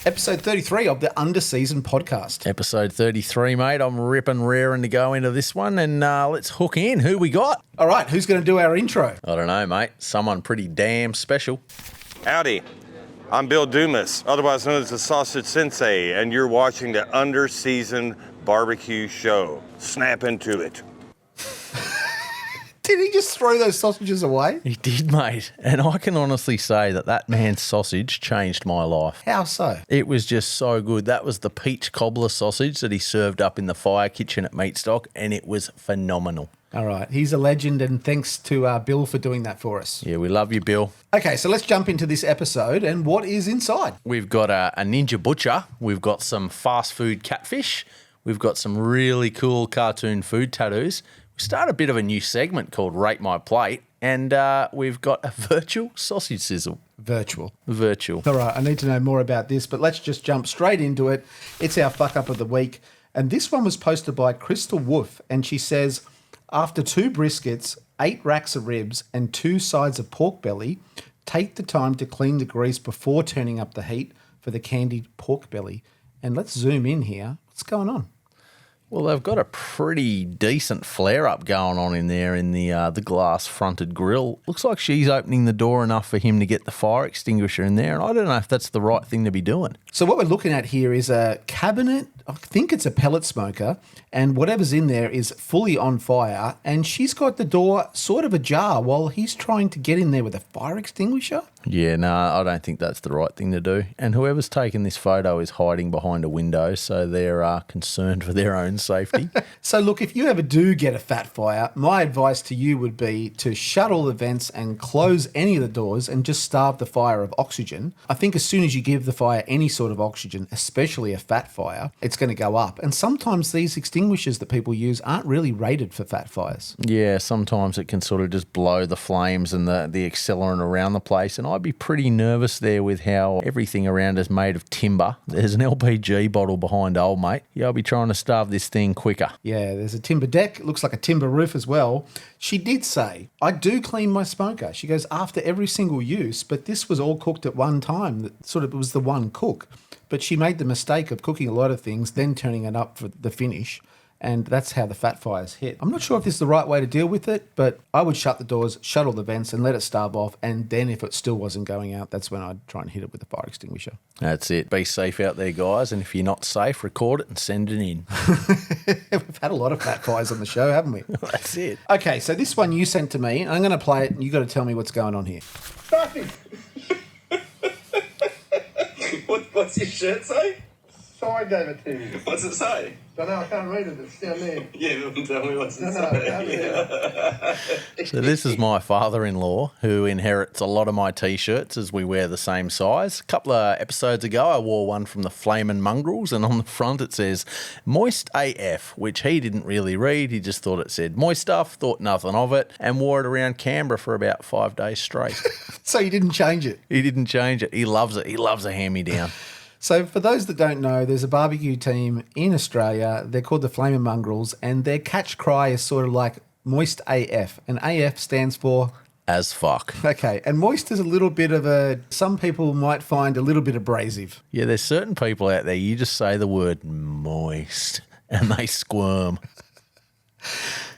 Episode 33 of the Under Seasoned podcast. Episode 33, mate. I'm ripping raring to go into this one, and let's hook in. Who we got? All right, who's going to do our intro? I don't know, mate. Someone pretty damn special. Howdy, I'm Bill Dumas, otherwise known as the Sausage Sensei, and you're watching the Under Seasoned BBQ Show. Snap into it. Did he just throw those sausages away? He did, mate. And I can honestly say that man's sausage changed my life. How so? It was just so good. That was the peach cobbler sausage that he served up in the fire kitchen at Meatstock, and it was phenomenal. All right, he's a legend, and thanks to Bill for doing that for us. Yeah, we love you, Bill. Okay, so let's jump into this episode, and what is inside? We've got a ninja butcher. We've got some fast food catfish. We've got some really cool cartoon food tattoos. We start a bit of a new segment called Rate My Plate, and we've got a virtual sausage sizzle. Virtual. Virtual. All right, I need to know more about this, but let's just jump straight into it. It's our fuck up of the week, and this one was posted by Crystal Wolf, and she says, after 2 briskets, 8 racks of ribs, and 2 sides of pork belly, take the time to clean the grease before turning up the heat for the candied pork belly. And let's zoom in here. What's going on? Well, they've got a pretty decent flare-up going on in there in the glass-fronted grill. Looks like she's opening the door enough for him to get the fire extinguisher in there, and I don't know if that's the right thing to be doing. So what we're looking at here is a cabinet. I think it's a pellet smoker, and whatever's in there is fully on fire, and she's got the door sort of ajar while he's trying to get in there with a fire extinguisher. Yeah, no, I don't think that's the right thing to do. And whoever's taken this photo is hiding behind a window, so they're concerned for their own safety. So look, if you ever do get a fat fire, my advice to you would be to shut all the vents and close any of the doors and just starve the fire of oxygen. I think as soon as you give the fire any sort of oxygen, especially a fat fire, it's going to go up. And sometimes these extinguishers that people use aren't really rated for fat fires. Yeah, sometimes it can sort of just blow the flames and the accelerant around the place. And I'd be pretty nervous there with how everything around is made of timber. There's an LPG bottle behind old mate. Yeah, I'll be trying to starve this thing quicker. Yeah, there's a timber deck. It looks like a timber roof as well. She did say, I do clean my smoker. She goes, after every single use, but this was all cooked at one time. Sort of, it was the one cook. But she made the mistake of cooking a lot of things, then turning it up for the finish. And that's how the fat fires hit. I'm not sure if this is the right way to deal with it, but I would shut the doors, shut all the vents, and let it starve off. And then if it still wasn't going out, that's when I'd try and hit it with a fire extinguisher. That's it. Be safe out there, guys. And if you're not safe, record it and send it in. We've had a lot of fat fires on the show, haven't we? That's it. Okay, so this one you sent to me, and I'm going to play it, and you've got to tell me what's going on here. What's your shirt say? Sigh gave it to me. What's it say? I know, I can't read it. It's down there. Yeah, tell me what's it No, say. down there. So this is my father-in-law who inherits a lot of my T-shirts as we wear the same size. A couple of episodes ago, I wore one from the Flamin' Mongrels, and on the front it says Moist AF, which he didn't really read. He just thought it said moist stuff, thought nothing of it, and wore it around Canberra for about 5 days straight. So you didn't change it? He didn't change it. He loves it. He loves a hand-me-down. So for those that don't know, there's a barbecue team in Australia. They're called the Flamin' Mongrels, and their catch cry is sort of like Moist AF. And AF stands for... As fuck. Okay, and moist is a little bit of a... Some people might find a little bit abrasive. Yeah, there's certain people out there, you just say the word moist, and they squirm.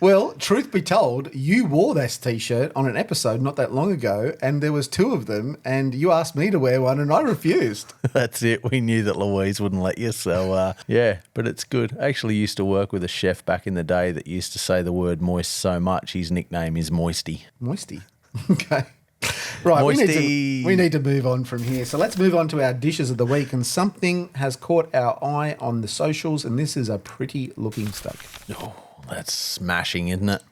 Well, truth be told, you wore this T-shirt on an episode not that long ago, and there was 2 of them, and you asked me to wear one, and I refused. That's it. We knew that Louise wouldn't let you, so yeah, but it's good. I actually used to work with a chef back in the day that used to say the word moist so much, his nickname is Moisty. Moisty. Okay. Right, Moisty. we need to move on from here. So let's move on to our dishes of the week, and something has caught our eye on the socials, and this is a pretty looking steak. Oh, that's smashing, isn't it?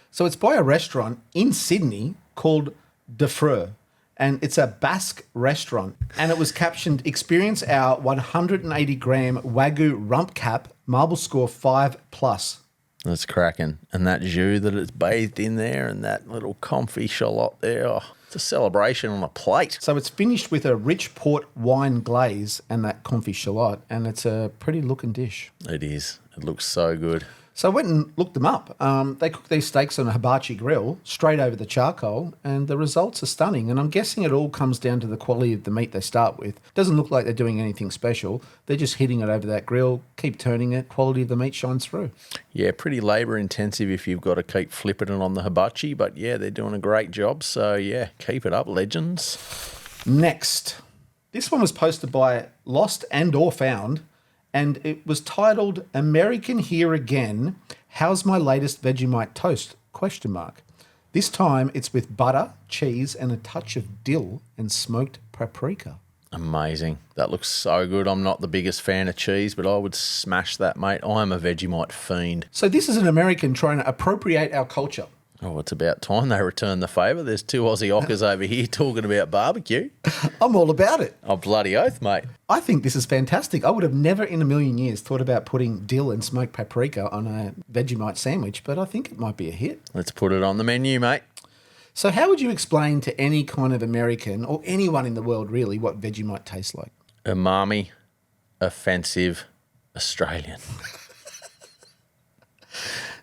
So it's by a restaurant in Sydney called De Freux, and it's a Basque restaurant, and it was captioned, experience our 180-gram Wagyu rump cap, marble score 5+. That's cracking. And that jus that it's bathed in there and that little comfy shallot there, oh, it's a celebration on a plate. So it's finished with a rich port wine glaze and that comfy shallot, and it's a pretty looking dish. It is. It looks so good. So I went and looked them up. They cook these steaks on a hibachi grill straight over the charcoal, and the results are stunning. And I'm guessing it all comes down to the quality of the meat they start with. Doesn't look like they're doing anything special. They're just hitting it over that grill, keep turning it, quality of the meat shines through. Yeah, pretty labour intensive if you've got to keep flipping it on the hibachi, but yeah, they're doing a great job. So yeah, keep it up, legends. Next. This one was posted by Lost and or Found, and it was titled American Here Again, How's My Latest Vegemite Toast? Question mark. This time it's with butter, cheese, and a touch of dill and smoked paprika. Amazing. That looks so good. I'm not the biggest fan of cheese, but I would smash that, mate. I'm a Vegemite fiend. So this is an American trying to appropriate our culture. Oh, it's about time they return the favour. There's two Aussie ockers over here talking about barbecue. I'm all about it. Oh, bloody oath, mate. I think this is fantastic. I would have never in a million years thought about putting dill and smoked paprika on a Vegemite sandwich, but I think it might be a hit. Let's put it on the menu, mate. So how would you explain to any kind of American or anyone in the world really what Vegemite tastes like? Umami, offensive, Australian.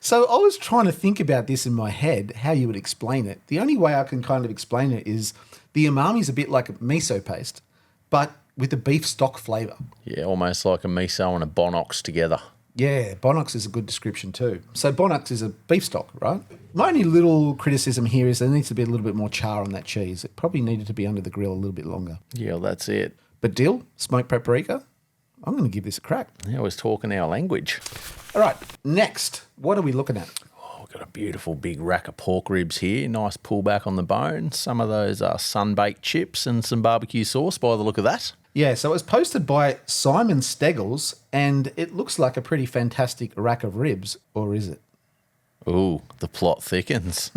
So I was trying to think about this in my head, how you would explain it. The only way I can kind of explain it is the umami's a bit like a miso paste, but with a beef stock flavour. Yeah, almost like a miso and a bonox together. Yeah, bonox is a good description too. So bonox is a beef stock, right? My only little criticism here is there needs to be a little bit more char on that cheese. It probably needed to be under the grill a little bit longer. Yeah, well, that's it. But dill, smoked paprika, I'm going to give this a crack. Yeah, I was talking our language. All right, next, what are we looking at? Oh, we've got a beautiful big rack of pork ribs here. Nice pullback on the bone. Some of those are sun-baked chips and some barbecue sauce by the look of that. Yeah, so it was posted by Simon Steggles, and it looks like a pretty fantastic rack of ribs, or is it? Ooh, the plot thickens.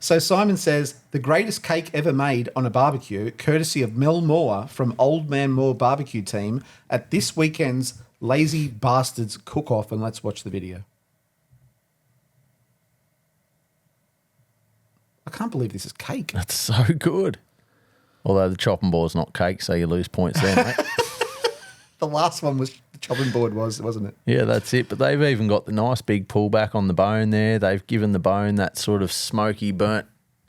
So Simon says, the greatest cake ever made on a barbecue, courtesy of Mel Moore from Old Man Moore Barbecue Team at this weekend's Lazy Bastards Cook-Off, and let's watch the video. I can't believe this is cake. That's so good. Although the chopping board's not cake, so you lose points there, mate. The last one was the chopping board, wasn't it? Yeah, that's it. But they've even got the nice big pullback on the bone there. They've given the bone that sort of smoky, burnt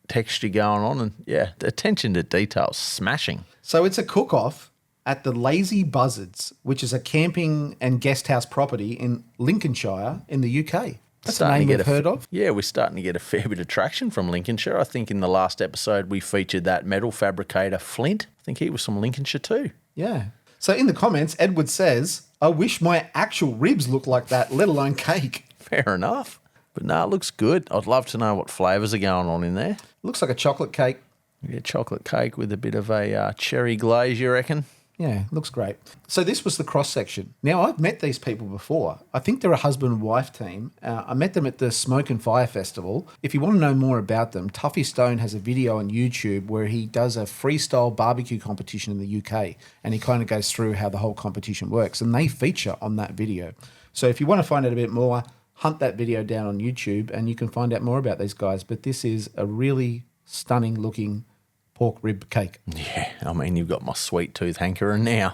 texture going on. And yeah, the attention to detail is smashing. So it's a cook-off at the Lazy Buzzards, which is a camping and guest house property in Lincolnshire in the UK. That's a name we've heard of. Yeah, we're starting to get a fair bit of traction from Lincolnshire. I think in the last episode we featured that metal fabricator Flint. I think he was from Lincolnshire too. Yeah. So in the comments, Edward says, I wish my actual ribs looked like that, let alone cake. Fair enough. But no, it looks good. I'd love to know what flavours are going on in there. Looks like a chocolate cake. Yeah, chocolate cake with a bit of a cherry glaze, you reckon? Yeah, looks great. So this was the cross section. Now, I've met these people before. I think they're a husband and wife team. I met them at the Smoke and Fire Festival. If you want to know more about them, Tuffy Stone has a video on YouTube where he does a freestyle barbecue competition in the UK, and he kind of goes through how the whole competition works, and they feature on that video. So if you want to find out a bit more, hunt that video down on YouTube, and you can find out more about these guys. But this is a really stunning looking pork rib cake. Yeah, I mean, you've got my sweet tooth hankering now.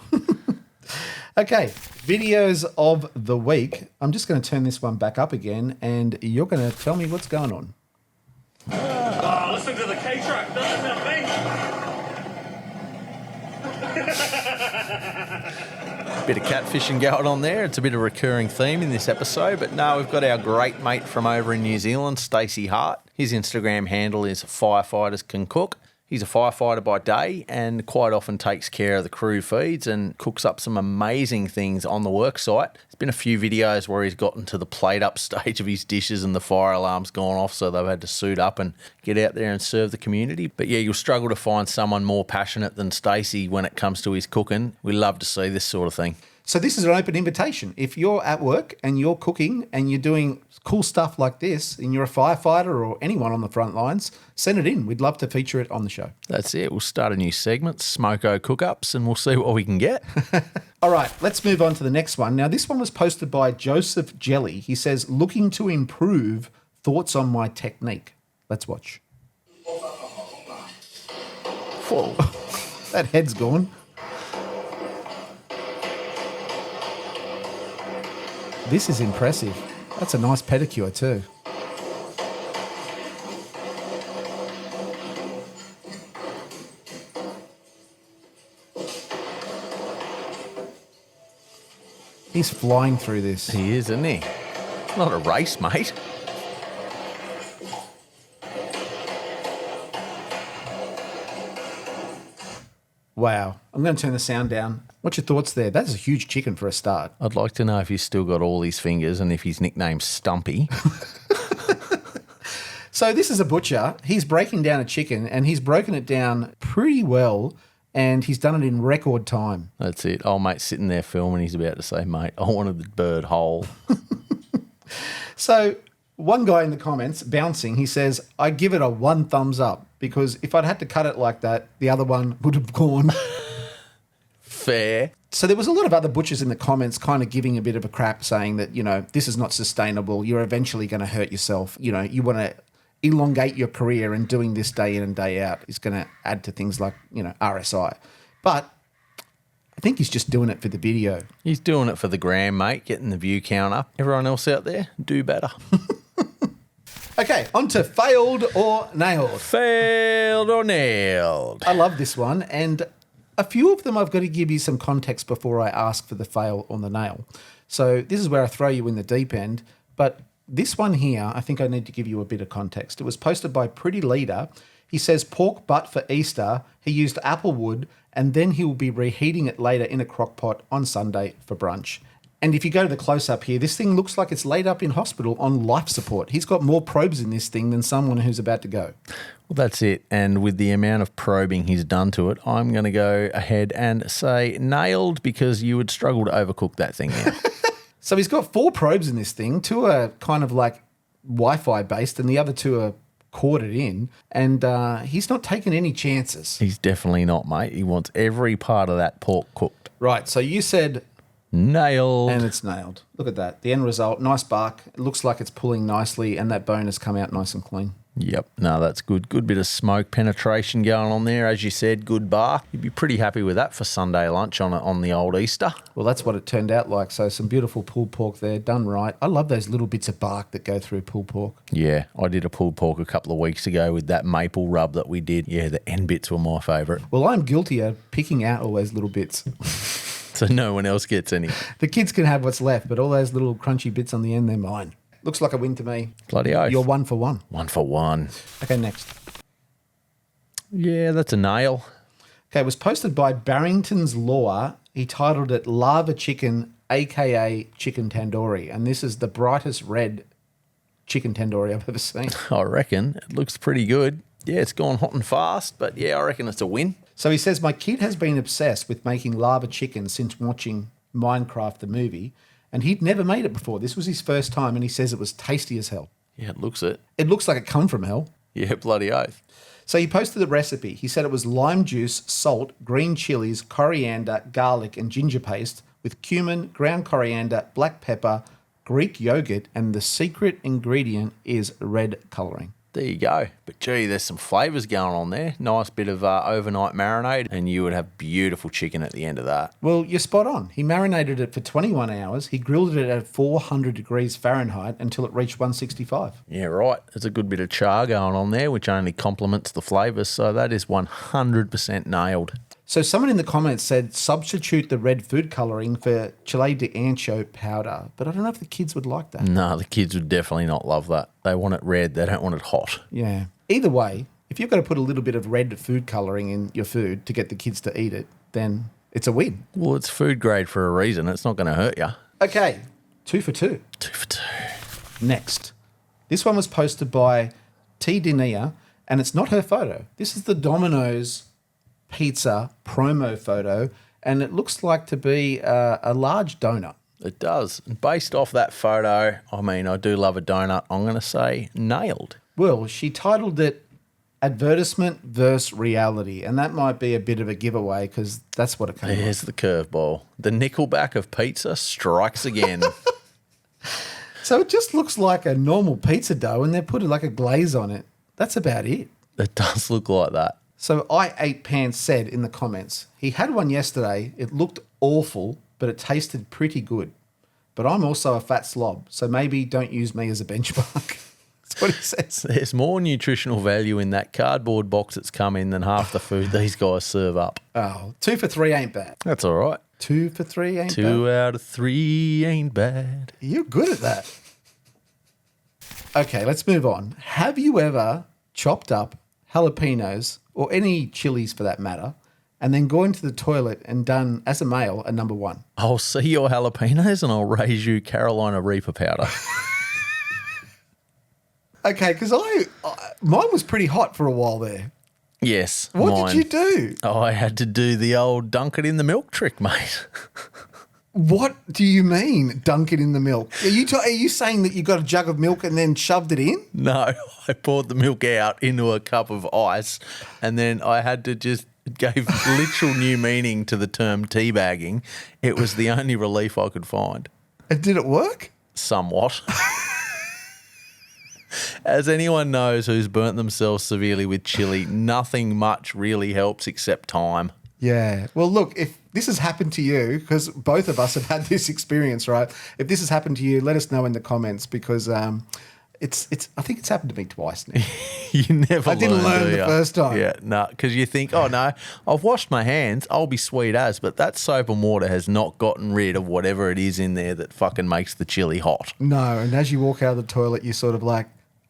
Okay, videos of the week. I'm just going to turn this one back up again, and you're going to tell me what's going on. Listen to the K track, doesn't it, mate? Bit of catfishing going on there. It's a bit of a recurring theme in this episode. But no, we've got our great mate from over in New Zealand, Stacey Hart. His Instagram handle is Firefighters Can Cook. He's a firefighter by day and quite often takes care of the crew feeds and cooks up some amazing things on the work site. There's been a few videos where he's gotten to the plate up stage of his dishes and the fire alarm's gone off, so they've had to suit up and get out there and serve the community. But yeah, you'll struggle to find someone more passionate than Stacey when it comes to his cooking. We love to see this sort of thing. So this is an open invitation. If you're at work and you're cooking and you're doing cool stuff like this and you're a firefighter or anyone on the front lines, send it in. We'd love to feature it on the show. That's it. We'll start a new segment, Smoko Cook-Ups, and we'll see what we can get. All right, let's move on to the next one. Now, this one was posted by Joseph Jelly. He says, looking to improve, thoughts on my technique. Let's watch. Whoa, that head's gone. This is impressive. That's a nice pedicure too. He's flying through this. He is, isn't he? Not a race, mate. Wow. I'm going to turn the sound down. What's your thoughts there? That's a huge chicken for a start. I'd like to know if he's still got all his fingers and if his nickname's Stumpy. So this is a butcher. He's breaking down a chicken and he's broken it down pretty well and he's done it in record time. That's it. Old mate sitting there filming. He's about to say, mate, I wanted the bird whole. So one guy in the comments, Bouncing, he says, I give it a 1 thumbs up because if I'd had to cut it like that, the other one would have gone. Fair. So there was a lot of other butchers in the comments kind of giving a bit of a crap saying that, you know, this is not sustainable. You're eventually going to hurt yourself. You know, you want to elongate your career and doing this day in and day out is going to add to things like, you know, RSI. But I think he's just doing it for the video. He's doing it for the gram, mate, getting the view count up. Everyone else out there, do better. Okay, on to failed or nailed. Failed or nailed? I love this one, and a few of them I've got to give you some context before I ask for the fail or the nail. So this is where I throw you in the deep end, but this one here, I think I need to give you a bit of context. It was posted by Pretty Leader. He says pork butt for Easter. He used apple wood, and then he will be reheating it later in a crock pot on Sunday for brunch. And if you go to the close-up here, this thing looks like it's laid up in hospital on life support. He's got more probes in this thing than someone who's about to go. Well, that's it. And with the amount of probing he's done to it, I'm going to go ahead and say nailed because you would struggle to overcook that thing now. So he's got 4 probes in this thing. 2 are kind of like Wi-Fi based and the other 2 are corded in. And he's not taking any chances. He's definitely not, mate. He wants every part of that pork cooked. Right, so you said nailed. And it's nailed. Look at that. The end result, nice bark. It looks like it's pulling nicely and that bone has come out nice and clean. Yep. No, that's good. Good bit of smoke penetration going on there. As you said, good bark. You'd be pretty happy with that for Sunday lunch on the old Easter. Well, that's what it turned out like. So some beautiful pulled pork there, done right. I love those little bits of bark that go through pulled pork. Yeah, I did a pulled pork a couple of weeks ago with that maple rub that we did. Yeah, the end bits were my favourite. Well, I'm guilty of picking out all those little bits. So no one else gets any. The kids can have what's left, but all those little crunchy bits on the end, they're mine. Looks like a win to me. Bloody oath. You're 1 for 1. 1 for 1. Okay, next. Yeah, that's a nail. Okay, it was posted by Barrington's Law. He titled it Lava Chicken, a.k.a. Chicken Tandoori. And this is the brightest red chicken tandoori I've ever seen. I reckon. It looks pretty good. Yeah, it's gone hot and fast, but yeah, I reckon it's a win. So he says, my kid has been obsessed with making lava chicken since watching Minecraft the movie, and he'd never made it before. This was his first time, and he says it was tasty as hell. Yeah, it looks it. It looks like it come from hell. Yeah, bloody oath. So he posted the recipe. He said it was lime juice, salt, green chilies, coriander, garlic, and ginger paste with cumin, ground coriander, black pepper, Greek yogurt, and the secret ingredient is red colouring. There you go. But gee, there's some flavours going on there. Nice bit of overnight marinade, and you would have beautiful chicken at the end of that. Well, you're spot on. He marinated it for 21 hours. He grilled it at 400 degrees Fahrenheit until it reached 165. Yeah, right. There's a good bit of char going on there, which only complements the flavours. So that is 100% nailed. So someone in the comments said substitute the red food colouring for chile de ancho powder. But I don't know if the kids would like that. No, the kids would definitely not love that. They want it red. They don't want it hot. Yeah. Either way, if you've got to put a little bit of red food colouring in your food to get the kids to eat it, then it's a win. Well, it's food grade for a reason. It's not going to hurt you. Okay, 2 for 2. 2 for 2. Next. This one was posted by T. Denia, and it's not her photo. This is the Domino's pizza promo photo, and it looks like to be a large donut. It does. And based off that photo, I mean, I do love a donut. I'm going to say nailed. Well, she titled it Advertisement versus Reality, and that might be a bit of a giveaway because that's what it came There's the curveball. The Nickelback of pizza strikes again. So it just looks like a normal pizza dough, and they've put like a glaze on it. That's about it. It does look like that. So I Ate Pants said in the comments, he had one yesterday. It looked awful, but it tasted pretty good. but I'm also a fat slob, so maybe don't use me as a benchmark. That's what he says. There's more nutritional value in that cardboard box that's come in than half the food these guys serve up. Oh, 2 for 3 ain't bad. That's all right. 2 for 3 ain't bad. 2 out of 3 ain't bad. You're good at that. Okay, let's move on. Have you ever chopped up jalapenos, or any chilies for that matter, and then gone to the toilet and done, as a male, a number 1? I'll see your jalapenos and I'll raise you Carolina Reaper powder. Okay, because mine was pretty hot for a while there. Yes. What did you do? I had to do the old dunk it in the milk trick, mate. What do you mean, dunk it in the milk? Are you saying that you got a jug of milk and then shoved it in? No, I poured the milk out into a cup of ice and then I had to just gave literal new meaning to the term teabagging. It was the only relief I could find. And did it work? Somewhat. As anyone knows who's burnt themselves severely with chili, nothing much really helps except time. Yeah. Well, look, if this has happened to you, because both of us have had this experience, right? If this has happened to you, let us know in the comments, because I think it's happened to me twice now. You never I didn't learn the first time. Yeah, no, because you think, oh, no, I've washed my hands, I'll be sweet as, but that soap and water has not gotten rid of whatever it is in there that fucking makes the chili hot. No, and as you walk out of the toilet, you're sort of like,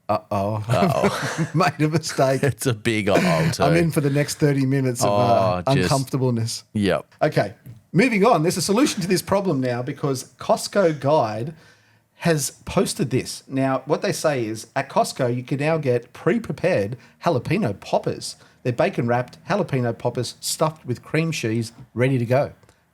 uh-oh, made a mistake. It's a big uh-oh too. I'm in for the next 30 minutes of uncomfortableness. Yep. Okay, moving on. There's a solution to this problem now, because Costco Guide has posted this. Now, what they say is, at Costco, you can now get pre-prepared jalapeno poppers. They're bacon-wrapped jalapeno poppers stuffed with cream cheese, ready to go.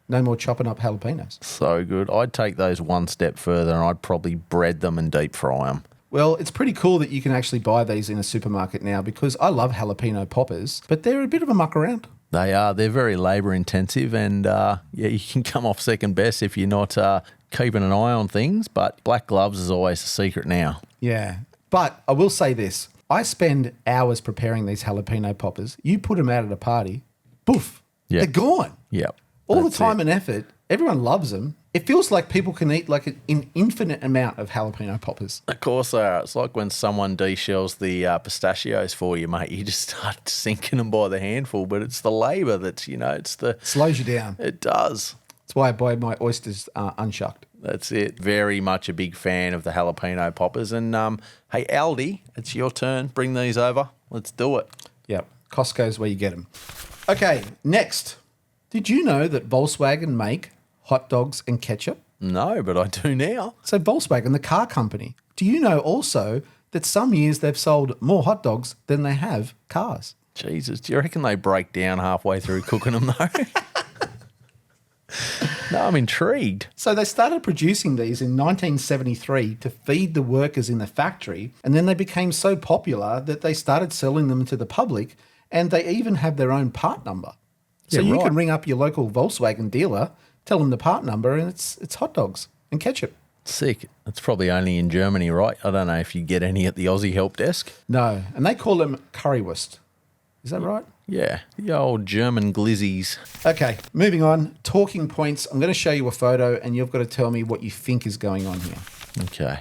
No more chopping up jalapenos. So good. I'd take those one step further and I'd probably bread them and deep fry them. Well, it's pretty cool that you can actually buy these in a supermarket now, because I love jalapeno poppers, but they're a bit of a muck around. They are. They're very labour intensive and, you can come off second best if you're not keeping an eye on things, but black gloves is always the secret now. Yeah. But I will say this. I spend hours preparing these jalapeno poppers. You put them out at a party, poof, they're gone. Yep. All the time and effort. Everyone loves them. It feels like people can eat like an infinite amount of jalapeno poppers. Of course they are. It's like when someone deshells the pistachios for you, mate. You just start sinking them by the handful, but it's the labour that's, it's the... Slows you down. It does. That's why I buy my oysters unshucked. That's it. Very much a big fan of the jalapeno poppers. And, hey, Aldi, it's your turn. Bring these over. Let's do it. Yep. Costco's where you get them. Okay, next. Did you know that Volkswagen make hot dogs and ketchup? No, but I do now. So Volkswagen, the car company, do you know also that some years they've sold more hot dogs than they have cars? Jesus, do you reckon they break down halfway through cooking them though? No, I'm intrigued. So they started producing these in 1973 to feed the workers in the factory, and then they became so popular that they started selling them to the public, and they even have their own part number. So Yeah, you right. can ring up your local Volkswagen dealer, tell them the part number, and it's hot dogs and ketchup. Sick. It's probably only in Germany, right? I don't know if you get any at the Aussie help desk. No, and they call them currywurst. Is that right? Yeah, the old German glizzies. Okay, moving on. Talking points. I'm going to show you a photo, and you've got to tell me what you think is going on here. Okay.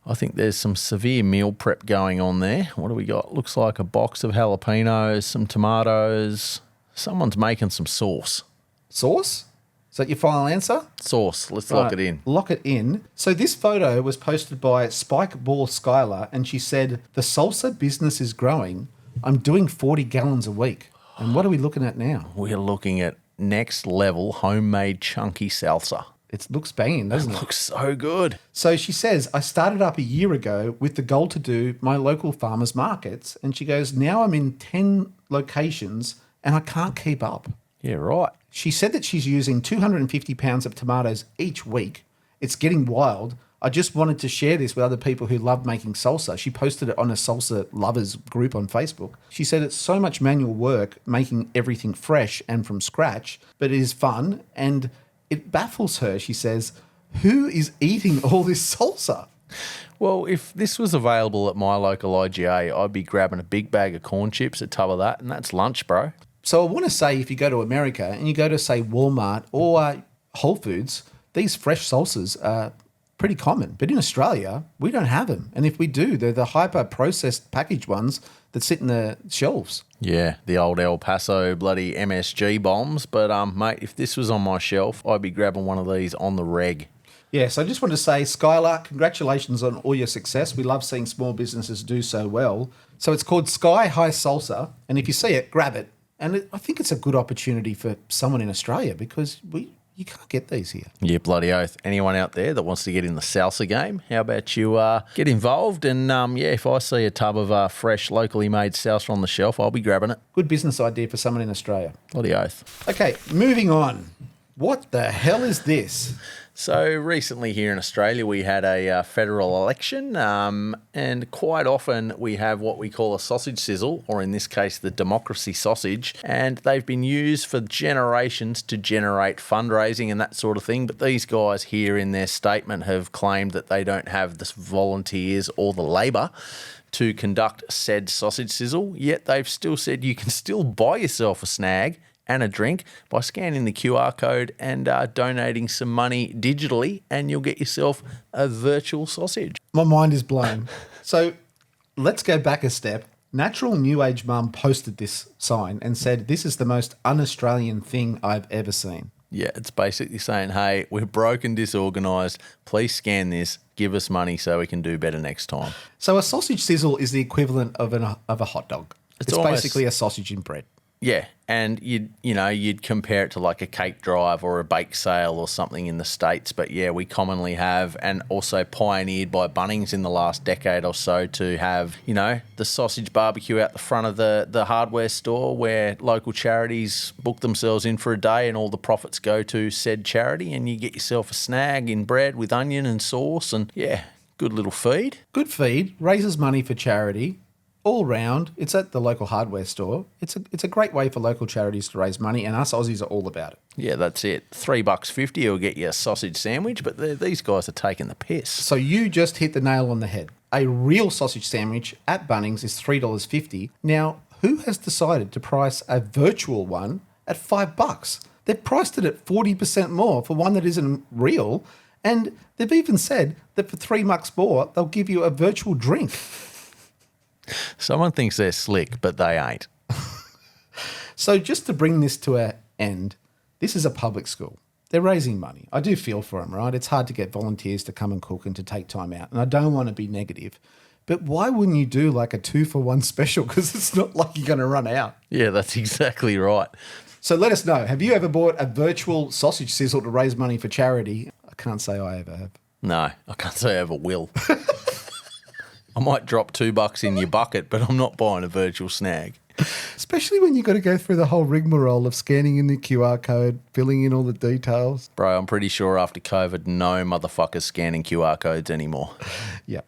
I think there's some severe meal prep going on there. What do we got? Looks like a box of jalapenos, some tomatoes. Someone's making some sauce. Sauce? Is that your final answer? Sauce. Let's lock Right, it in. Lock it in. So this photo was posted by Spikeball Skylar, and she said, "The salsa business is growing. I'm doing 40 gallons a week." And what are we looking at now? We're looking at next level homemade chunky salsa. It looks banging, doesn't it? Looks so good. So she says, "I started up a year ago with the goal to do my local farmers markets." And she goes, "Now I'm in 10 locations and I can't keep up." Yeah, right. She said that she's using 250 pounds of tomatoes each week. It's getting wild. I just wanted to share this with other people who love making salsa. She posted it on a salsa lovers group on Facebook. She said it's so much manual work making everything fresh and from scratch, but it is fun and it baffles her. She says, "Who is eating all this salsa?" Well, if this was available at my local IGA, I'd be grabbing a big bag of corn chips, a tub of that, and that's lunch, bro. So I want to say, if you go to America and you go to, say, Walmart or Whole Foods, these fresh salsas are pretty common. But in Australia, we don't have them. And if we do, they're the hyper-processed packaged ones that sit in the shelves. Yeah, the old El Paso bloody MSG bombs. But, mate, if this was on my shelf, I'd be grabbing one of these on the reg. Yes, I just want to say, Skylar, congratulations on all your success. We love seeing small businesses do so well. So it's called Sky High Salsa, and if you see it, grab it. And I think it's a good opportunity for someone in Australia because you can't get these here. Yeah, bloody oath. Anyone out there that wants to get in the salsa game, how about you get involved? And, if I see a tub of fresh, locally made salsa on the shelf, I'll be grabbing it. Good business idea for someone in Australia. Bloody oath. Okay, moving on. What the hell is this? So recently here in Australia, we had a federal election, and quite often we have what we call a sausage sizzle, or in this case, the democracy sausage, and they've been used for generations to generate fundraising and that sort of thing. But these guys here in their statement have claimed that they don't have the volunteers or the labour to conduct said sausage sizzle, yet they've still said you can still buy yourself a snag and a drink by scanning the QR code and donating some money digitally, and you'll get yourself a virtual sausage. My mind is blown. So let's go back a step. Natural New Age Mum posted this sign and said, "This is the most un-Australian thing I've ever seen." Yeah, it's basically saying, hey, we're broke and disorganised. Please scan this. Give us money so we can do better next time. So a sausage sizzle is the equivalent of a hot dog. It's almost basically a sausage in bread. Yeah, and you'd compare it to like a cake drive or a bake sale or something in the States. But yeah, we commonly have, and also pioneered by Bunnings in the last decade or so, to have, the sausage barbecue out the front of the hardware store where local charities book themselves in for a day and all the profits go to said charity, and you get yourself a snag in bread with onion and sauce, and yeah, good little feed. Good feed, raises money for charity. All round, it's at the local hardware store. It's a great way for local charities to raise money, and us Aussies are all about it. Yeah, that's it. $3.50 will get you a sausage sandwich, but these guys are taking the piss. So you just hit the nail on the head. A real sausage sandwich at Bunnings is $3.50. Now, who has decided to price a virtual one at $5? They've priced it at 40% more for one that isn't real, and they've even said that for $3 more, they'll give you a virtual drink. Someone thinks they're slick, but they ain't. So just to bring this to an end, this is a public school. They're raising money. I do feel for them, right? It's hard to get volunteers to come and cook and to take time out. And I don't want to be negative. But why wouldn't you do like a 2-for-1 special? Because it's not like you're going to run out. Yeah, that's exactly right. So let us know. Have you ever bought a virtual sausage sizzle to raise money for charity? I can't say I ever have. No, I can't say I ever will. I might drop $2 in your bucket, but I'm not buying a virtual snag. Especially when you've got to go through the whole rigmarole of scanning in the QR code, filling in all the details. Bro, I'm pretty sure after COVID, no motherfuckers scanning QR codes anymore. Yeah.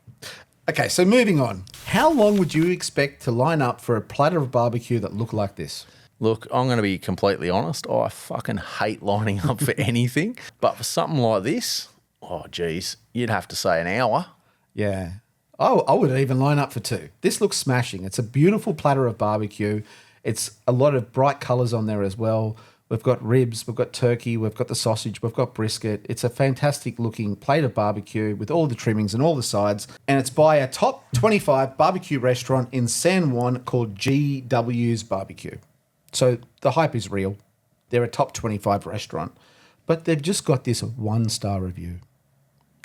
Okay, so moving on. How long would you expect to line up for a platter of barbecue that looked like this? Look, I'm going to be completely honest. I fucking hate lining up for anything. But for something like this, oh, geez, you'd have to say an hour. Yeah. Oh, I would even line up for 2. This looks smashing. It's a beautiful platter of barbecue. It's a lot of bright colours on there as well. We've got ribs, we've got turkey, we've got the sausage, we've got brisket. It's a fantastic looking plate of barbecue with all the trimmings and all the sides. And it's by a top 25 barbecue restaurant in San Juan called GW's Barbecue. So the hype is real. They're a top 25 restaurant. But they've just got this 1-star review.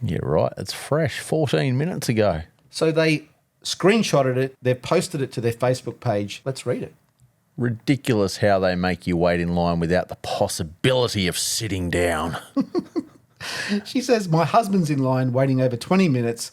Yeah, right. It's fresh 14 minutes ago. So they screenshotted it, they've posted it to their Facebook page. Let's read it. Ridiculous how they make you wait in line without the possibility of sitting down. She says, my husband's in line waiting over 20 minutes.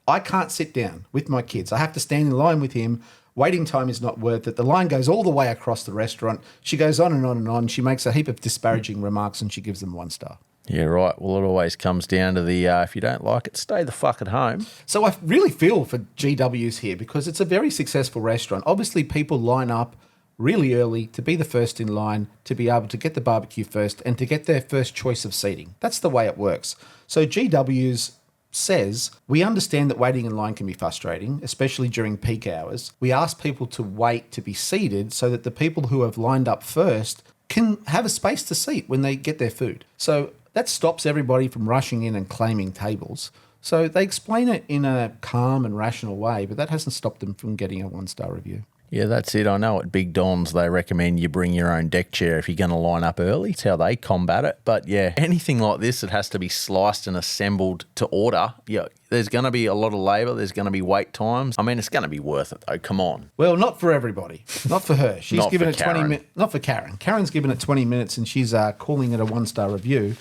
I can't sit down with my kids. I have to stand in line with him. Waiting time is not worth it. The line goes all the way across the restaurant. She goes on and on and on. She makes a heap of disparaging remarks and she gives them 1 star. Yeah, right. Well, it always comes down to the if you don't like it, stay the fuck at home. So I really feel for GW's here because it's a very successful restaurant. Obviously, people line up really early to be the first in line, to be able to get the barbecue first and to get their first choice of seating. That's the way it works. So GW's says, we understand that waiting in line can be frustrating, especially during peak hours. We ask people to wait to be seated so that the people who have lined up first can have a space to seat when they get their food. So That stops everybody from rushing in and claiming tables. So they explain it in a calm and rational way, but that hasn't stopped them from getting a 1-star review. Yeah, that's it. I know at Big Don's they recommend you bring your own deck chair if you're going to line up early. It's how they combat it. But yeah, anything like this, it has to be sliced and assembled to order. Yeah, there's going to be a lot of labour. There's going to be wait times. I mean, it's going to be worth it though. Come on. Well, not for everybody. Not for her. She's Not given for it 20 Karen. minutes. Not for Karen. Karen's given it 20 minutes and she's calling it a 1-star review.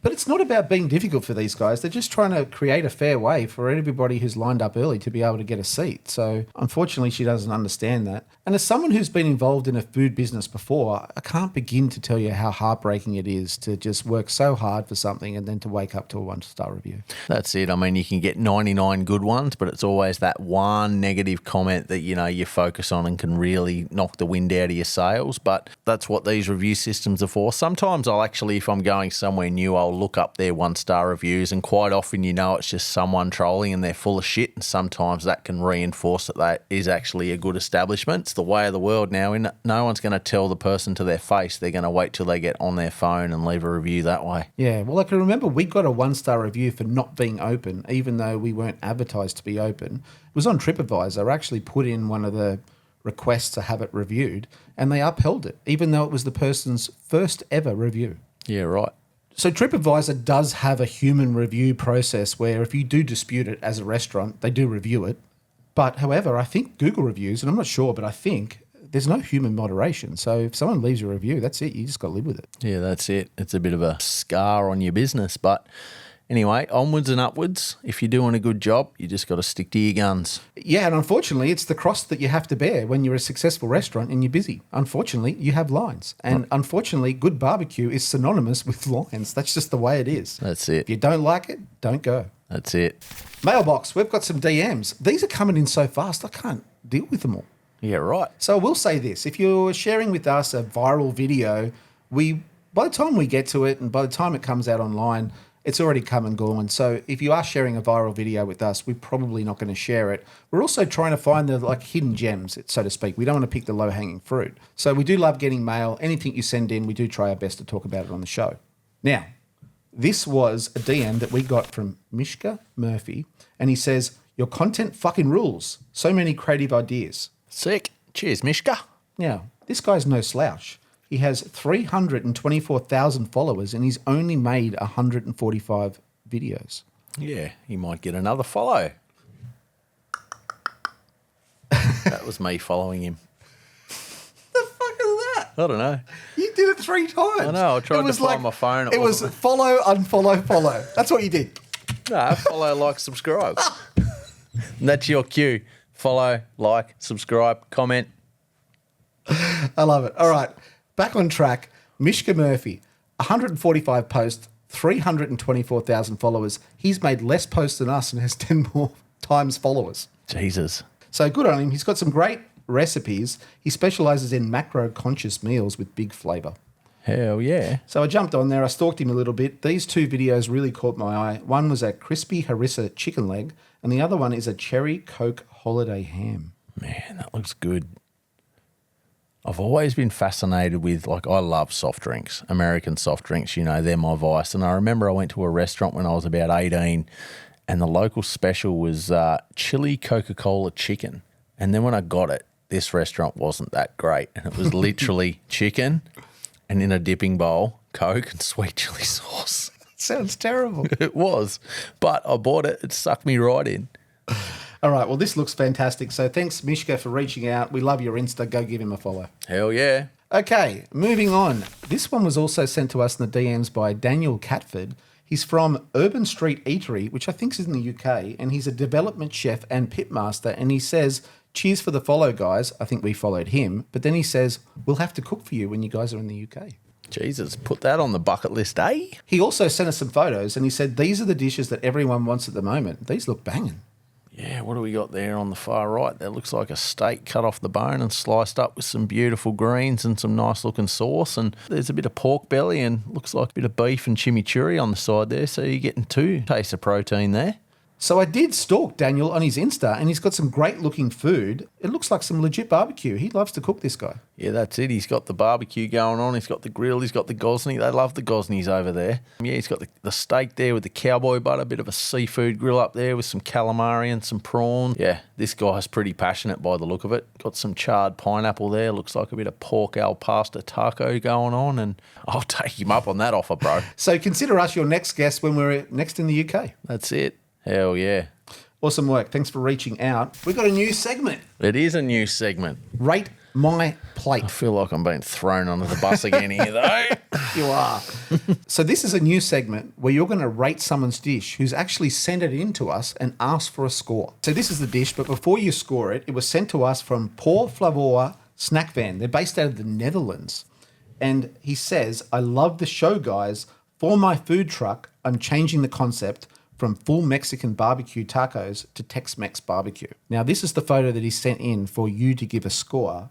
But it's not about being difficult for these guys. They're just trying to create a fair way for everybody who's lined up early to be able to get a seat. So unfortunately, she doesn't understand that. And as someone who's been involved in a food business before, I can't begin to tell you how heartbreaking it is to just work so hard for something and then to wake up to a 1-star review. That's it. I mean, you can get 99 good ones, but it's always that one negative comment that, you know, you focus on and can really knock the wind out of your sails. But that's what these review systems are for. Sometimes I'll actually, if I'm going somewhere new, I'll look up their 1-star reviews, and quite often, you know, it's just someone trolling and they're full of shit. And sometimes that can reinforce that is actually a good establishment. It's the way of the world now. No one's going to tell the person to their face. They're going to wait till they get on their phone and leave a review that way. Yeah, well, I can remember we got a 1-star review for not being open, even though we weren't advertised to be open. It was on TripAdvisor. I actually put in one of the requests to have it reviewed, and they upheld it, even though it was the person's first ever review. Yeah, right. So TripAdvisor does have a human review process where if you do dispute it as a restaurant, they do review it. But however, I think Google reviews, and I'm not sure, but I think there's no human moderation. So if someone leaves you a review, that's it. You just got to live with it. Yeah, that's it. It's a bit of a scar on your business. But anyway, onwards and upwards. If you're doing a good job, you just got to stick to your guns. Yeah, and unfortunately, it's the cross that you have to bear when you're a successful restaurant and you're busy. Unfortunately, you have lines. And unfortunately, good barbecue is synonymous with lines. That's just the way it is. That's it. If you don't like it, don't go. That's it. Mailbox, we've got some DMs. These are coming in so fast, I can't deal with them all. Yeah, right. So I will say this. If you're sharing with us a viral video, by the time we get to it and by the time it comes out online, it's already come and gone. So if you are sharing a viral video with us, we're probably not going to share it. We're also trying to find the hidden gems, so to speak. We don't want to pick the low-hanging fruit. So we do love getting mail. Anything you send in, we do try our best to talk about it on the show. Now, this was a DM that we got from Mishka Murphy, and he says, "Your content fucking rules. So many creative ideas." Sick. Cheers, Mishka. Now, this guy's no slouch. He has 324,000 followers and he's only made 145 videos. Yeah, he might get another follow. That was me following him. The fuck is that? I don't know. You did it 3 times. I know, I tried to find my phone. It was follow, unfollow, follow. That's what you did. No, follow, like, subscribe. And that's your cue. Follow, like, subscribe, comment. I love it. All right. Back on track. Mishka Murphy, 145 posts, 324,000 followers. He's made less posts than us and has 10 more times followers. Jesus. So good on him. He's got some great recipes. He specializes in macro-conscious meals with big flavor. Hell yeah. So I jumped on there. I stalked him a little bit. These 2 videos really caught my eye. One was a crispy harissa chicken leg, and the other one is a cherry Coke holiday ham. Man, that looks good. I've always been fascinated with, I love soft drinks, American soft drinks, they're my vice. And I remember I went to a restaurant when I was about 18 and the local special was chili Coca-Cola chicken. And then when I got it, this restaurant wasn't that great. And it was literally chicken and in a dipping bowl, Coke and sweet chili sauce. Sounds terrible. It was. But I bought it. It sucked me right in. All right, well, this looks fantastic. So thanks, Mishka, for reaching out. We love your Insta. Go give him a follow. Hell yeah. Okay, moving on. This one was also sent to us in the DMs by Daniel Catford. He's from Urban Street Eatery, which I think is in the UK, and he's a development chef and pitmaster, and he says, "Cheers for the follow, guys." I think we followed him. But then he says, "We'll have to cook for you when you guys are in the UK." Jesus, put that on the bucket list, eh? He also sent us some photos, and he said, "These are the dishes that everyone wants at the moment. These look banging." Yeah, what do we got there on the far right? That looks like a steak cut off the bone and sliced up with some beautiful greens and some nice looking sauce. And there's a bit of pork belly and looks like a bit of beef and chimichurri on the side there. So you're getting 2 tastes of protein there. So I did stalk Daniel on his Insta, and he's got some great looking food. It looks like some legit barbecue. He loves to cook, this guy. Yeah, that's it. He's got the barbecue going on. He's got the grill. He's got the gosney. They love the gosneys over there. Yeah, he's got the steak there with the cowboy butter, a bit of a seafood grill up there with some calamari and some prawn. Yeah, this guy's pretty passionate by the look of it. Got some charred pineapple there. Looks like a bit of pork al pasta taco going on, and I'll take him up on that offer, bro. So consider us your next guest when we're next in the UK. That's it. Hell yeah. Awesome work. Thanks for reaching out. We've got a new segment. It is a new segment. Rate My Plate. I feel like I'm being thrown under the bus again here, though. You are. So this is a new segment where you're going to rate someone's dish who's actually sent it in to us and asked for a score. So this is the dish, but before you score it, it was sent to us from Por Flavor Snack Van. They're based out of the Netherlands. And he says, I love the show, guys. For my food truck, I'm changing the concept from full Mexican barbecue tacos to Tex-Mex barbecue. Now, this is the photo that he sent in for you to give a score.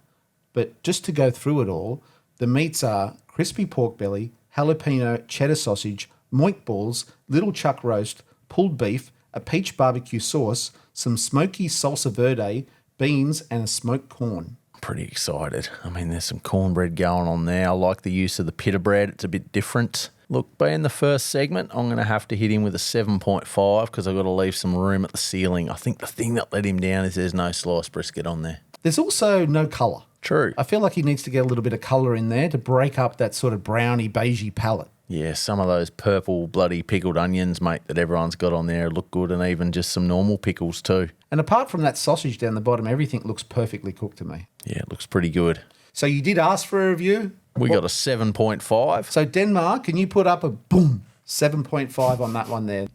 But just to go through it all, the meats are crispy pork belly, jalapeno cheddar sausage, moink balls, little chuck roast, pulled beef, a peach barbecue sauce, some smoky salsa verde, beans, and a smoked corn. Pretty excited. I mean, there's some cornbread going on there. I like the use of the pita bread. It's a bit different. Look, being the first segment, I'm going to have to hit him with a 7.5 because I've got to leave some room at the ceiling. I think the thing that let him down is there's no sliced brisket on there. There's also no colour. True. I feel like he needs to get a little bit of colour in there to break up that sort of browny, beigey palette. Yeah, some of those purple bloody pickled onions, mate, that everyone's got on there look good, and even just some normal pickles too. And apart from that sausage down the bottom, everything looks perfectly cooked to me. Yeah, it looks pretty good. So you did ask for a review? We got a 7.5. So Denmark, can you put up a boom 7.5 on that one there?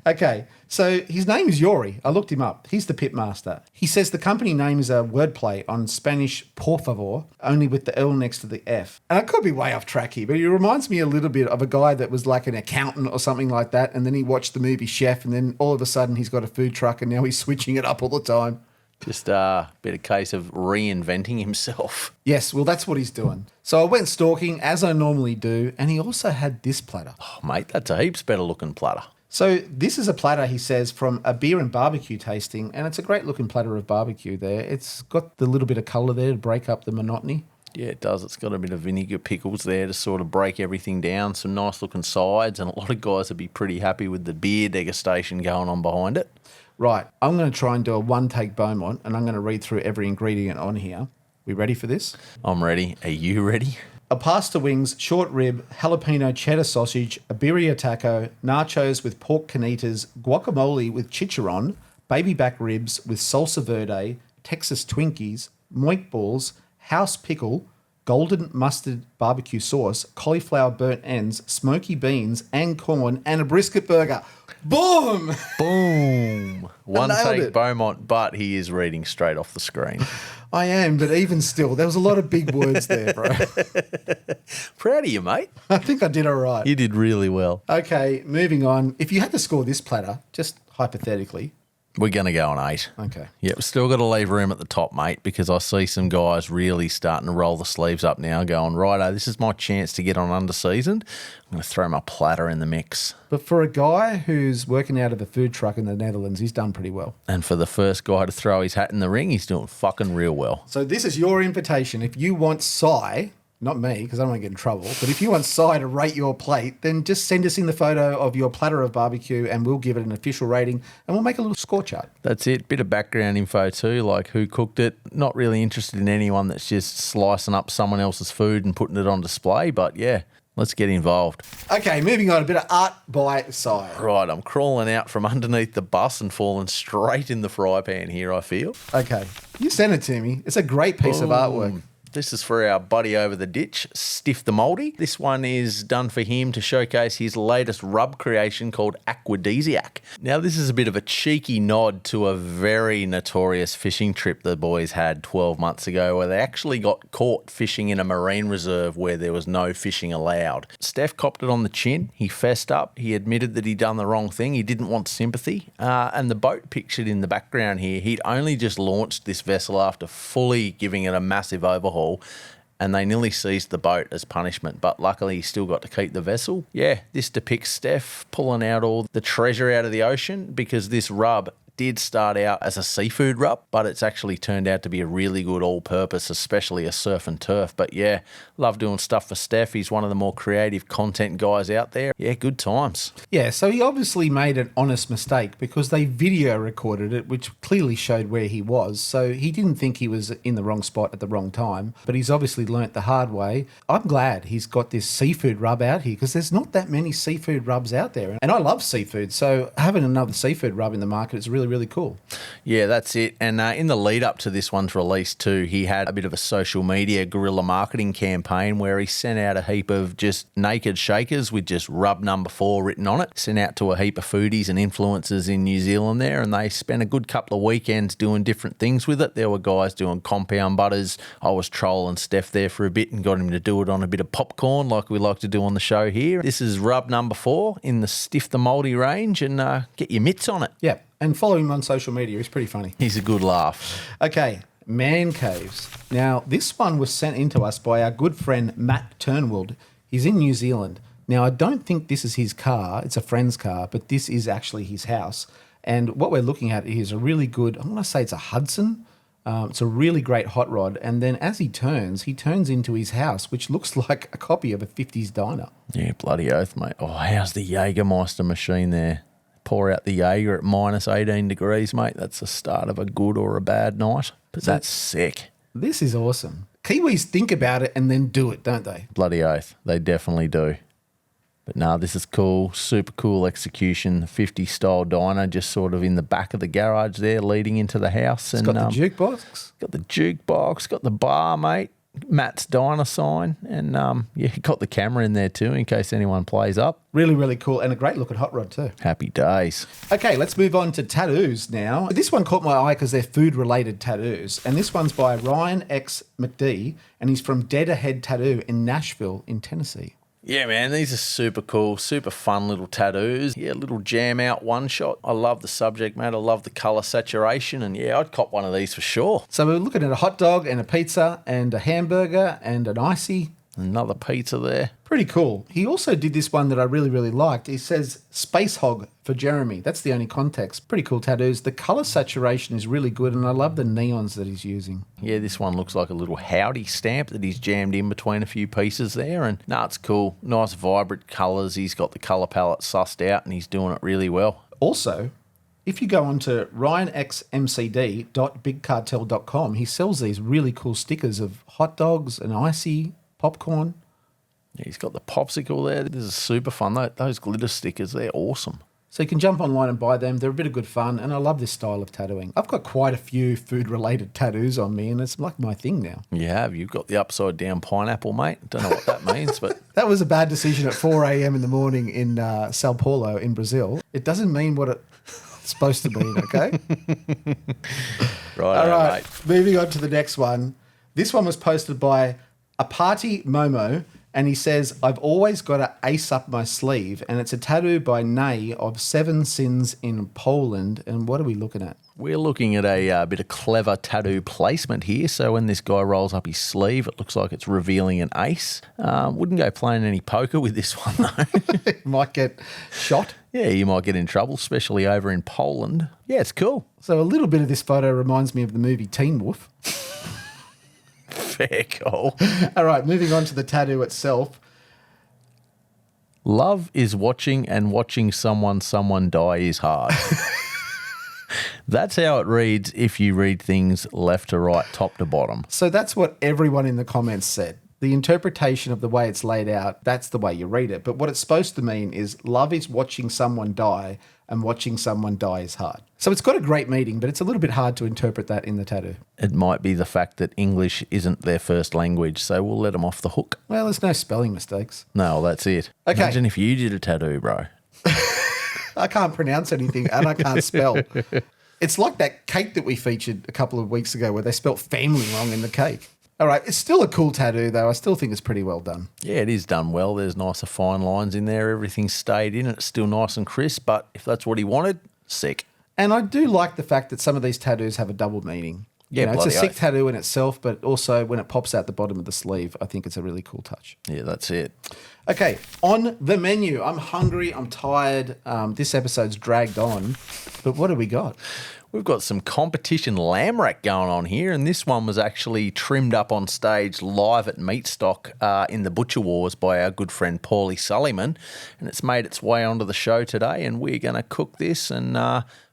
Okay, so his name is Yori. I looked him up. He's the pitmaster. He says the company name is a wordplay on Spanish por favor, only with the L next to the F. And I could be way off track here, but he reminds me a little bit of a guy that was like an accountant or something like that, and then he watched the movie Chef, and then all of a sudden he's got a food truck, and now he's switching it up all the time. Just a bit of case of reinventing himself. Yes, well, that's what he's doing. So I went stalking, as I normally do, and he also had this platter. Oh, mate, that's a heaps better looking platter. So this is a platter, he says, from a beer and barbecue tasting, and it's a great looking platter of barbecue there. It's got the little bit of colour there to break up the monotony. Yeah, it does. It's got a bit of vinegar pickles there to sort of break everything down. Some nice looking sides, and a lot of guys would be pretty happy with the beer degustation going on behind it. Right, I'm going to try and do a one-take Beaumont, and I'm going to read through every ingredient on here. We ready for this? I'm ready. Are you ready? A pasta wings, short rib, jalapeno cheddar sausage, a birria taco, nachos with pork carnitas, guacamole with chicharron, baby back ribs with salsa verde, Texas Twinkies, moink balls, house pickle, golden mustard barbecue sauce, cauliflower burnt ends, smoky beans and corn, and a brisket burger. Boom! Boom. One nailed take it. Beaumont, but he is reading straight off the screen. I am, but even still, there was a lot of big words there, bro. Proud of you, mate. I think I did all right. You did really well. Okay, moving on. If you had to score this platter, just hypothetically. We're going to go on 8. Okay. Yeah, we've still got to leave room at the top, mate, because I see some guys really starting to roll the sleeves up now, going, righto, this is my chance to get on underseasoned. I'm going to throw my platter in the mix. But for a guy who's working out of a food truck in the Netherlands, he's done pretty well. And for the first guy to throw his hat in the ring, he's doing fucking real well. So this is your invitation. If you want Sigh, not me, because I don't want to get in trouble, but if you want Sigh to rate your plate, then just send us in the photo of your platter of barbecue and we'll give it an official rating and we'll make a little score chart. That's it. Bit of background info too, like who cooked it. Not really interested in anyone that's just slicing up someone else's food and putting it on display, but yeah, let's get involved. Okay, moving on, a bit of art by Sigh. Right, I'm crawling out from underneath the bus and falling straight in the fry pan here, I feel. Okay, you sent it to me. It's a great piece of artwork. This is for our buddy over the ditch, Stiff the Mouldy. This one is done for him to showcase his latest rub creation called Aquadesiac. Now, this is a bit of a cheeky nod to a very notorious fishing trip the boys had 12 months ago where they actually got caught fishing in a marine reserve where there was no fishing allowed. Steph copped it on the chin. He fessed up. He admitted that he'd done the wrong thing. He didn't want sympathy. And the boat pictured in the background here, he'd only just launched this vessel after fully giving it a massive overhaul. and they nearly seized the boat as punishment, but luckily he still got to keep the vessel. Yeah, this depicts Steph pulling out all the treasure out of the ocean, because this rub did start out as a seafood rub, but it's actually turned out to be a really good all-purpose, especially a surf and turf. But yeah, love doing stuff for Steph. He's one of the more creative content guys out there. Yeah, good times. Yeah, so he obviously made an honest mistake because they video recorded it, which clearly showed where he was. So he didn't think he was in the wrong spot at the wrong time, but he's obviously learnt the hard way. I'm glad he's got this seafood rub out here because there's not that many seafood rubs out there. And I love seafood, so having another seafood rub in the market is really cool. Yeah, that's it. And in the lead up to this one's release too, he had a bit of a social media guerrilla marketing campaign where he sent out a heap of just naked shakers with just rub number 4 written on it. Sent out to a heap of foodies and influencers in New Zealand there, and they spent a good couple of weekends doing different things with it. There were guys doing compound butters. I was trolling Steph there for a bit and got him to do it on a bit of popcorn like we like to do on the show here. This is rub number 4 in the Stiff the Mouldy range, and get your mitts on it. Yeah, and following him on social media, he's pretty funny. He's a good laugh. Okay, Mancaves. Now, this one was sent in to us by our good friend Matt Turnwald. He's in New Zealand. Now, I don't think this is his car. It's a friend's car, but this is actually his house. And what we're looking at is a really good, I'm going to say it's a Hudson. It's a really great hot rod. And then as he turns into his house, which looks like a copy of a 50s diner. Yeah, bloody oath, mate. Oh, how's the Jägermeister machine there? Pour out the Jaeger at minus 18 degrees, mate. That's the start of a good or a bad night. But that's sick. This is awesome. Kiwis think about it and then do it, don't they? Bloody oath. They definitely do. But no, this is cool. Super cool execution. 50s style diner just sort of in the back of the garage there leading into the house. It's got the jukebox. Got the jukebox. Got the bar, mate. Matt's diner sign. And yeah, he got the camera in there too in case anyone plays up. Really cool. And a great looking hot rod too. Happy days. Okay, let's move on to tattoos now. This one caught my eye because they're food-related tattoos. And this one's by Ryan X. McD, and he's from Dead Ahead Tattoo in Nashville in Tennessee. Yeah, man, these are super cool, super fun little tattoos. Yeah, little jam out one shot. I love the subject matter. I love the colour saturation. And yeah, I'd cop one of these for sure. So we're looking at a hot dog and a pizza and a hamburger and an icy. Another pizza there. Pretty cool. He also did this one that I really liked. He says, Space Hog for Jeremy. That's the only context. Pretty cool tattoos. The colour saturation is really good, and I love the neons that he's using. Yeah, this one looks like a little howdy stamp that he's jammed in between a few pieces there. And no, it's cool. Nice, vibrant colours. He's got the colour palette sussed out, and he's doing it really well. Also, if you go on to ryanxmcd.bigcartel.com, he sells these really cool stickers of hot dogs and icy, popcorn. Yeah, he's got the popsicle there. This is super fun. Those glitter stickers, they're awesome. So you can jump online and buy them. They're a bit of good fun, and I love this style of tattooing. I've got quite a few food-related tattoos on me, and it's like my thing now. You have. You've got the upside-down pineapple, mate. Don't know what that means, but... That was a bad decision at 4 a.m. in the morning in Sao Paulo in Brazil. It doesn't mean what it's supposed to mean, okay? Right, all right, mate. Moving on to the next one. This one was posted by a Party Momo, and he says, I've always got an ace up my sleeve, and it's a tattoo by Nay of 7 Sins in Poland. And what are we looking at? We're looking at a bit of clever tattoo placement here. So when this guy rolls up his sleeve, it looks like it's revealing an ace. Wouldn't go playing any poker with this one, though. Might get shot. Yeah, you might get in trouble, especially over in Poland. Yeah, it's cool. So a little bit of this photo reminds me of the movie Teen Wolf. Fair call. All right, moving on to the tattoo itself. Love is watching, and watching someone die is hard. That's how it reads if you read things left to right, top to bottom. So that's what everyone in the comments said. The interpretation of the way it's laid out, that's the way you read it. But what it's supposed to mean is love is watching someone die, and watching someone die is hard. So it's got a great meaning, but it's a little bit hard to interpret that in the tattoo. It might be the fact that English isn't their first language, so we'll let them off the hook. Well, there's no spelling mistakes. No, that's it. Okay. Imagine if you did a tattoo, bro. I can't pronounce anything and I can't spell. It's like that cake that we featured a couple of weeks ago where they spelt family wrong in the cake. All right, it's still a cool tattoo, though. I still think it's pretty well done. Yeah, it is done well. There's nicer fine lines in there. Everything's stayed in. It's still nice and crisp, but if that's what he wanted, sick. And I do like the fact that some of these tattoos have a double meaning. Yeah, It's a bloody sick oath. tattoo in itself, but also when it pops out the bottom of the sleeve, I think it's a really cool touch. Yeah, that's it. Okay, on the menu. I'm hungry. I'm tired. This episode's dragged on, but what do we got? We've got some competition lamb rack going on here, and this one was actually trimmed up on stage live at Meat Stock in the Butcher Wars by our good friend Paulie Sullivan, and it's made its way onto the show today, and we're going to cook this and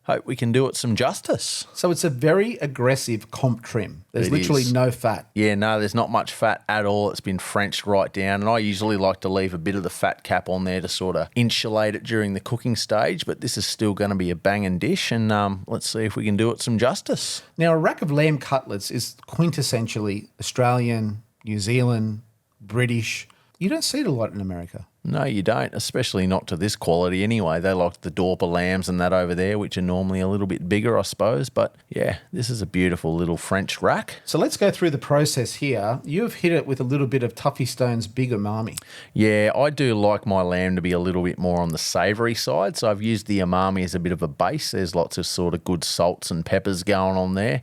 hope we can do it some justice. So it's a very aggressive comp trim. There's It literally is. no fat. Yeah, no, there's not much fat at all. It's been Frenched right down, and I usually like to leave a bit of the fat cap on there to sort of insulate it during the cooking stage, but this is still going to be a banging dish, and let's see if we can do it some justice. Now, a rack of lamb cutlets is quintessentially Australian, New Zealand, British. You don't see it a lot in America. No, you don't, especially not to this quality anyway. They like the Dorper lambs and that over there, which are normally a little bit bigger, I suppose. But yeah, this is a beautiful little French rack. So let's go through the process here. You've hit it with a little bit of Tuffy Stone's Big Umami. Yeah, I do like my lamb to be a little bit more on the savoury side. So I've used the umami as a bit of a base. There's lots of sort of good salts and peppers going on there.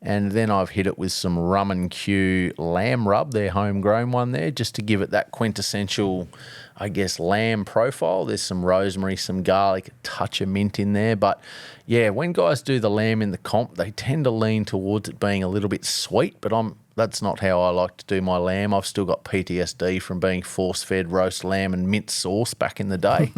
And then I've hit it with some Rum and Q lamb rub, their homegrown one there, just to give it that quintessential, I guess, lamb profile. There's some rosemary, some garlic, a touch of mint in there. But yeah, when guys do the lamb in the comp, they tend to lean towards it being a little bit sweet, but that's not how I like to do my lamb. I've still got PTSD from being force-fed roast lamb and mint sauce back in the day.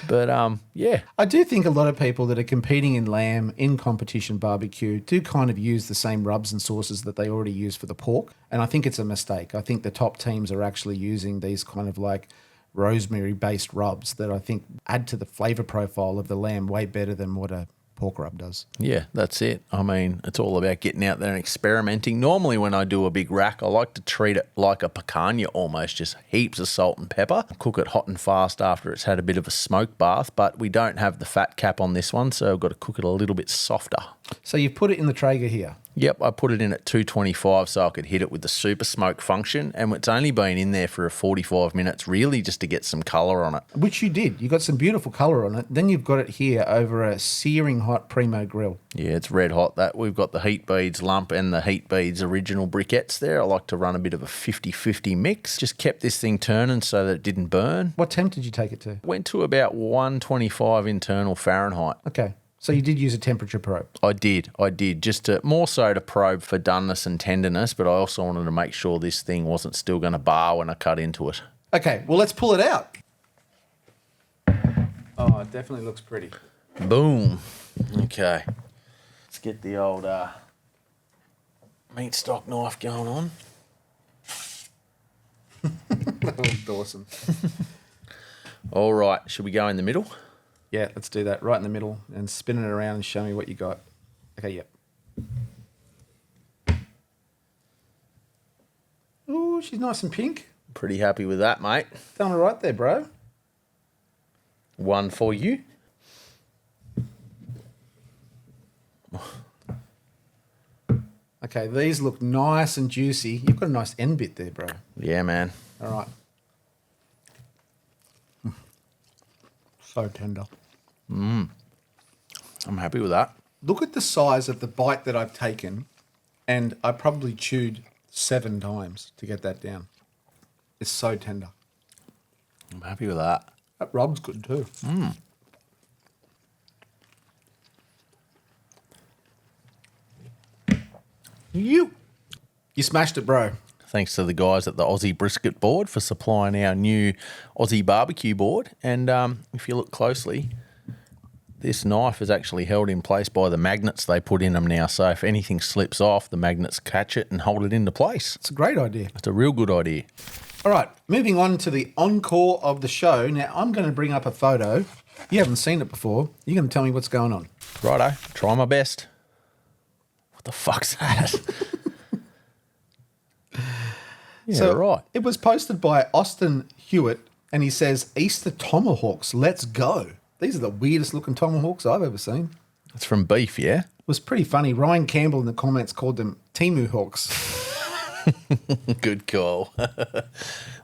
But yeah. I do think a lot of people that are competing in lamb in competition barbecue do kind of use the same rubs and sauces that they already use for the pork. And I think it's a mistake. I think the top teams are actually using these kind of like rosemary-based rubs that I think add to the flavour profile of the lamb way better than what a pork rub does. Yeah, that's it. I mean, it's all about getting out there and experimenting. Normally when I do a big rack, I like to treat it like a picanha almost, just heaps of salt and pepper. Cook it hot and fast after it's had a bit of a smoke bath, but we don't have the fat cap on this one, so I've got to cook it a little bit softer. So you've put it in the Traeger here. Yep, I put it in at 225 so I could hit it with the super smoke function, and it's only been in there for 45 minutes really just to get some colour on it. Which you did. You got some beautiful colour on it. Then you've got it here over a searing hot Primo grill. Yeah, it's red hot. That we've got the Heat Beads lump and the Heat Beads original briquettes there. I like to run a bit of a 50-50 mix. Just kept this thing turning so that it didn't burn. What temp did you take it to? Went to about 125 internal Fahrenheit. Okay. So you did use a temperature probe. I did, just to more so to probe for doneness and tenderness, but I also wanted to make sure this thing wasn't still going to bar when I cut into it. Okay, well, let's pull it out. Oh, it definitely looks pretty. Boom. Okay. Let's get the old meat stock knife going on. Awesome. All right, should we go in the middle? Yeah, let's do that right in the middle and spin it around and show me what you got. Okay, yep. Ooh, she's nice and pink. Pretty happy with that, mate. Done all right there, bro. One for you. Okay, these look nice and juicy. You've got a nice end bit there, bro. Yeah, man. All right. So tender. I'm happy with that. Look at the size of the bite that I've taken, and I probably chewed 7 times to get that down. It's so tender. I'm happy with that. That rub's good too. You smashed it, bro. Thanks to the guys at the Aussie Brisket Board for supplying our new Aussie barbecue board. And if you look closely, this knife is actually held in place by the magnets they put in them now. So if anything slips off, the magnets catch it and hold it into place. It's a great idea. It's a real good idea. All right, moving on to the encore of the show. Now, I'm going to bring up a photo. You haven't seen it before. You're going to tell me what's going on. Righto, try my best. What the fuck's that? Yeah, So right. it was posted by Austin Hewitt, and he says, Easter tomahawks, let's go. These are the weirdest looking tomahawks I've ever seen. It's from beef, yeah? It was pretty funny. Ryan Campbell in the comments called them Temu hawks. Good call.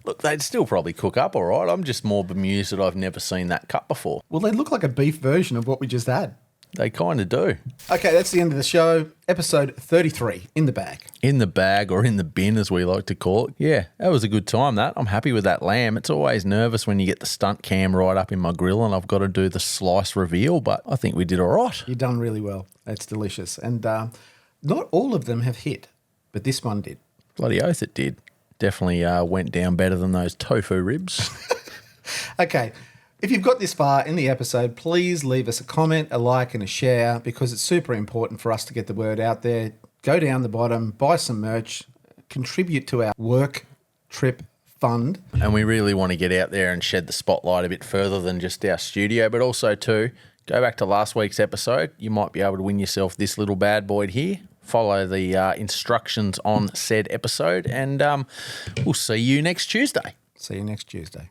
Look, they'd still probably cook up all right. I'm just more bemused that I've never seen that cut before. Well, they look like a beef version of what we just had. They kind of do. Okay, that's the end of the show. Episode 33, in the bag. In the bag or in the bin, as we like to call it. Yeah, that was a good time, that. I'm happy with that lamb. It's always nervous when you get the stunt cam right up in my grill and I've got to do the slice reveal, but I think we did all right. You've done really well. It's delicious. And not all of them have hit, but this one did. Bloody oath it did. Definitely went down better than those tofu ribs. Okay, if you've got this far in the episode, please leave us a comment, a like and a share because it's super important for us to get the word out there. Go down the bottom, buy some merch, contribute to our work trip fund. And we really want to get out there and shed the spotlight a bit further than just our studio, but also too, go back to last week's episode. You might be able to win yourself this little bad boy here. Follow the instructions on said episode and we'll see you next Tuesday. See you next Tuesday.